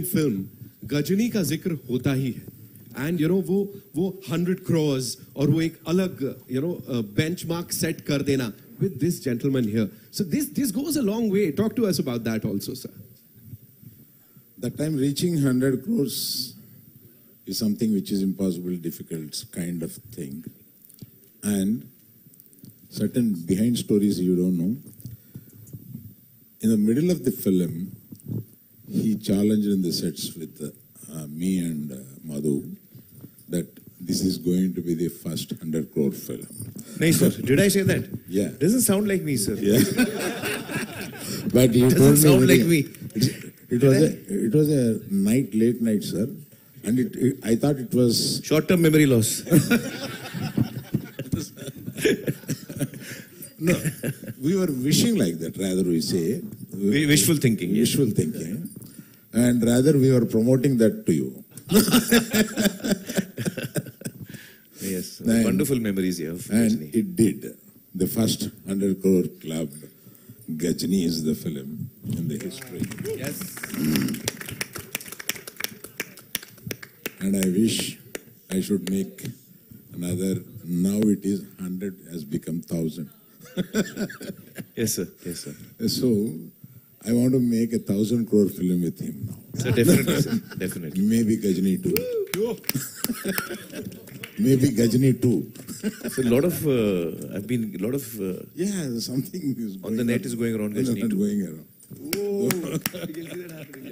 Film Ghazni का जिक्र होता ही है एंड यू नो वो 100 crores और वो एक अलग बेंचमार्क सेट कर देना with this gentleman here. So this goes a long way. Talk to us about that also, sir. That time reaching 100 crores is something which is impossible, difficult kind of thing. And certain behind stories you don't know. In the middle of the film, he challenged in the sets with me and Madhu that this is going to be the first 100 crore film. No, sir. Did I say that? Yeah. Doesn't sound like me, sir. Yeah. But you Doesn't sound like me. It was a night, late night, sir. And I thought it was... Short-term memory loss. No, we were wishing like that, rather we say. Wishful thinking. Wishful thinking. And rather we were promoting that to you. Yes, wonderful memories here. And it did. The first 100 crore club, Gajni is the film in the history. Yes. And I wish I should make another, now it is 100 has become 1000. Yes, sir. Yes, sir. So, I want to make a 1,000 crore film with him now. So definitely, sir. Definitely. Maybe Gajni too. Maybe Gajni too. So a lot of, Yeah, something is on the net is going around Gajni too. Going around. Oh, you can see that happening.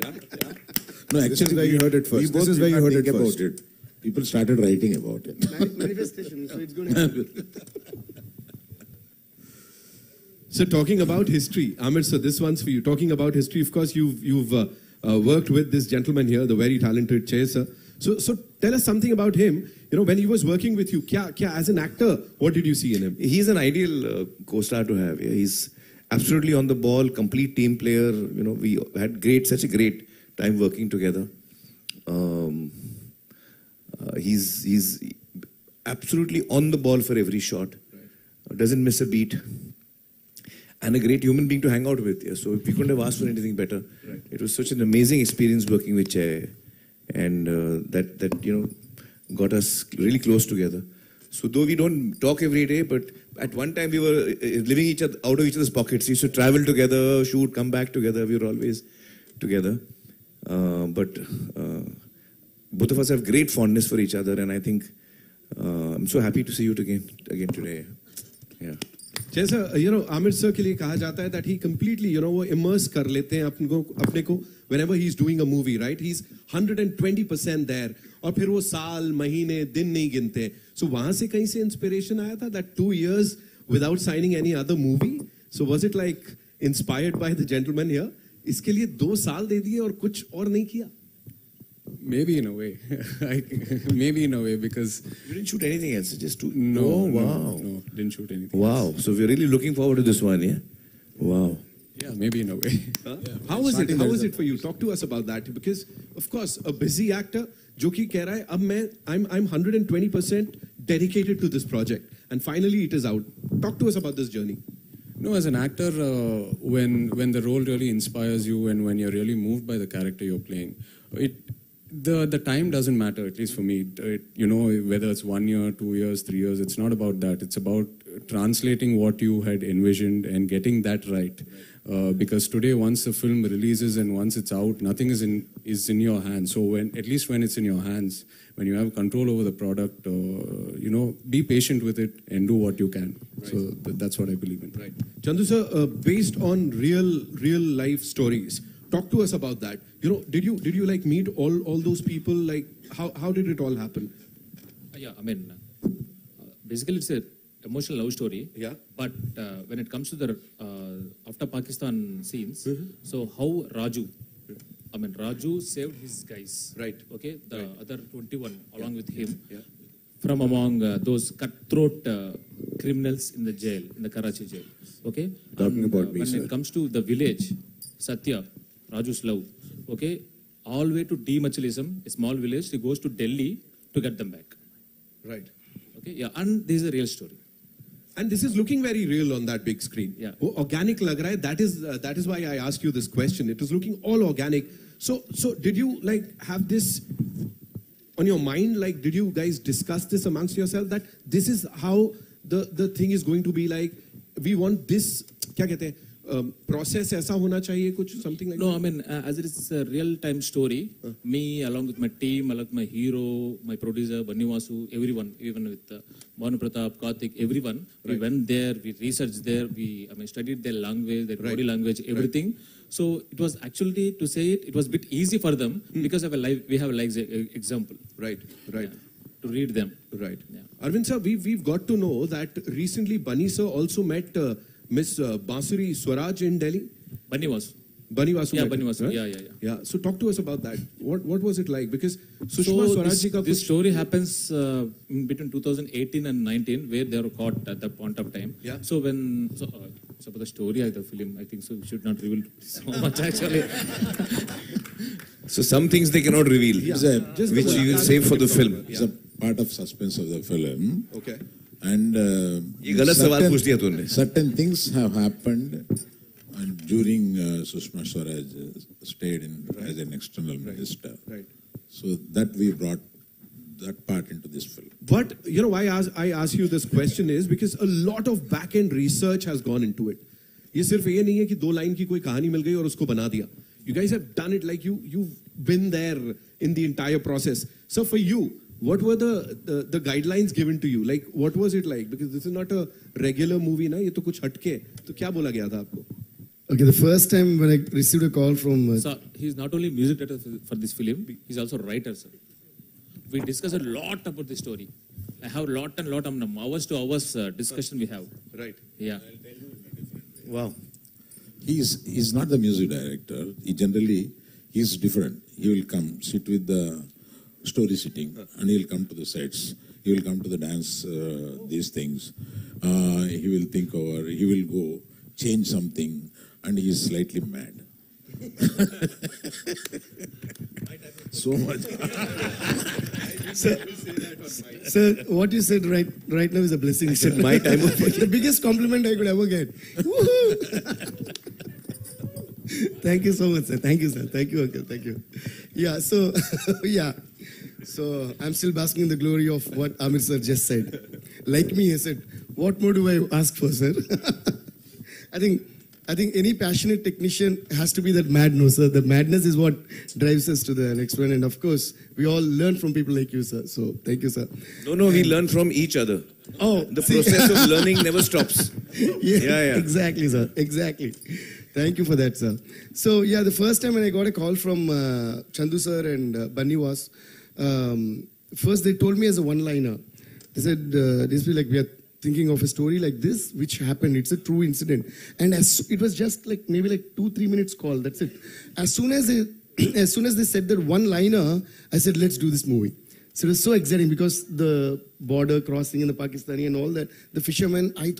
No, actually, this is where you heard it first. This is where you heard it first. About it. People started writing about it. Manifestation, so it's going to happen. So talking about history, Amir, sir, this one's for you. Talking about history, of course, you've worked with this gentleman here, the very talented Che, sir. So tell us something about him. You know, when he was working with you, as an actor, what did you see in him? He's an ideal co-star to have. Yeah. He's absolutely on the ball, complete team player. You know, we had such a great time working together. He's absolutely on the ball for every shot. Right. Doesn't miss a beat. And a great human being to hang out with. Yeah. So we couldn't have asked for anything better. Right. It was such an amazing experience working with Che, and that you know got us really close together. So though we don't talk every day, but at one time we were living out of each other's pockets. We used to travel together, shoot, come back together. We were always together. But both of us have great fondness for each other, and I think I'm so happy to see you again today. Yeah. जैसा Aamir sir के लिए कहा जाता है that he completely वो immerse कर लेते हैं अपने को whenever he's doing a movie, right? He's 120% there और फिर वो साल महीने दिन नहीं गिनते. So वहाँ से कहीं से inspiration आया था that 2 years without signing any other movie. So was it like inspired by the gentleman here? इसके लिए 2 साल दे दिए और कुछ और नहीं किया? Maybe in a way. Maybe in a way, because... You didn't shoot anything else, just two? No, oh, wow. No, didn't shoot anything Wow, else. So we're really looking forward to this one, yeah? Wow. Yeah, maybe in a way. Yeah. How was it for you? Talk to us about that. Because, of course, a busy actor, जो कि कह रहा है, अब I'm 120% dedicated to this project. And finally it is out. Talk to us about this journey. No, as an actor, when the role really inspires you and when you're really moved by the character you're playing, the time doesn't matter, at least for me. Whether it's 1 year, 2 years, 3 years, it's not about that. It's about translating what you had envisioned and getting that right. Because today, once the film releases and once it's out, nothing is in your hands. So at least when it's in your hands, when you have control over the product, be patient with it and do what you can. Right. So that's what I believe in. Right. Chandu sir, based on real life stories, talk to us about that. Did you like meet all those people? Like how did it all happen? Yeah, I mean, basically it's a emotional love story. Yeah. But when it comes to the after Pakistan scenes, so how Raju saved his guys. Right. Okay, the other 21 along with him. Yeah. From among those cutthroat criminals in the jail, in the Karachi jail. Okay. Talking about me, when it comes to the village, Satya, Raju's love. Okay, all the way to demachilism, a small village, he goes to Delhi to get them back. Right. Okay, yeah, and this is a real story. And this is looking very real on that big screen. Yeah. Organic lag raha hai. That is why I asked you this question. It is looking all organic. So did you like have this on your mind? Like, did you guys discuss this amongst yourself that this is how the thing is going to be like? We want this. क्या कहते हैं? Process ऐसा होना चाहिए कुछ something like No, that? I mean, as it is a real-time story, me along with my team, along with my hero, my producer, Banni Vasu, everyone, even with Bhanu Pratap, Karthik, everyone, we went there, we researched there, studied their language, their body language, everything. So it was actually, to say it, it was a bit easy for them because of we have a live example. Right. To read them. Right. Yeah. Arvind sir, we've got to know that recently Bunny sir also met Miss Bansuri Swaraj in Delhi. Banni Vasu. Bunny Vasu. Yeah, met Banni her, Vasu. right? Yeah. So talk to us about that. What was it like? Because Sushma Swaraj ji ka this kuch- story happens in between 2018 and 19, where they were caught at that point of time. Yeah. So about the story of the film, I think so we should not reveal so much actually. So some things they cannot reveal, It's a- Just which the- we will save for the film. It's a part of suspense of the film. Okay. And ये गलत सवाल पूछ दिया तूने. certain things have happened during Sushma Swaraj stayed in as an external minister. Right. So that we brought that part into this film. But you know why I ask you this question is because a lot of back end research has gone into it. ये सिर्फ ये नहीं है कि 2 line की कोई कहानी मिल गई और उसको बना दिया. You guys have done it like you've been there in the entire process. So for you, what were the guidelines given to you? Like what was it like? Because this is not a regular movie ना, ये तो कुछ हटके. तो क्या बोला गया था आपको? Okay, the first time when I received a call from So he's not only music director for this film, he's also writer, sir. We discussed a lot about the story. I have lot of hours to hours discussion we have. Right. Yeah. Wow. He's not the music director. He's different. He will come, sit with the story sitting, and he'll come to the sets. He will come to the dance, these things. He will think over, he will go, change something, and he is slightly mad. So much. Sir, what you said right now is a blessing. Sir. My time of The biggest compliment I could ever get. Woohoo! Thank you so much, sir. Thank you, sir. Thank you, uncle. Thank you. Yeah, so, yeah. So, I'm still basking in the glory of what Amir sir just said. Like me, he said, what more do I ask for, sir? I think any passionate technician has to be that mad, no, sir. The madness is what drives us to the next one. And of course, we all learn from people like you, sir. So, thank you, sir. No, we learn from each other. Oh, The see- process of learning never stops. Yeah. Exactly, sir. Exactly. Thank you for that, sir. So, yeah, the first time when I got a call from Chandu sir and Bunny was, first they told me as a one-liner. They said, this will be like, we are thinking of a story like this, which happened. It's a true incident. And it was just like maybe like 2-3 minutes call. That's it. As soon as they said that one-liner, I said, let's do this movie. So it was so exciting because the border crossing in the Pakistani and all that, the fishermen, I thought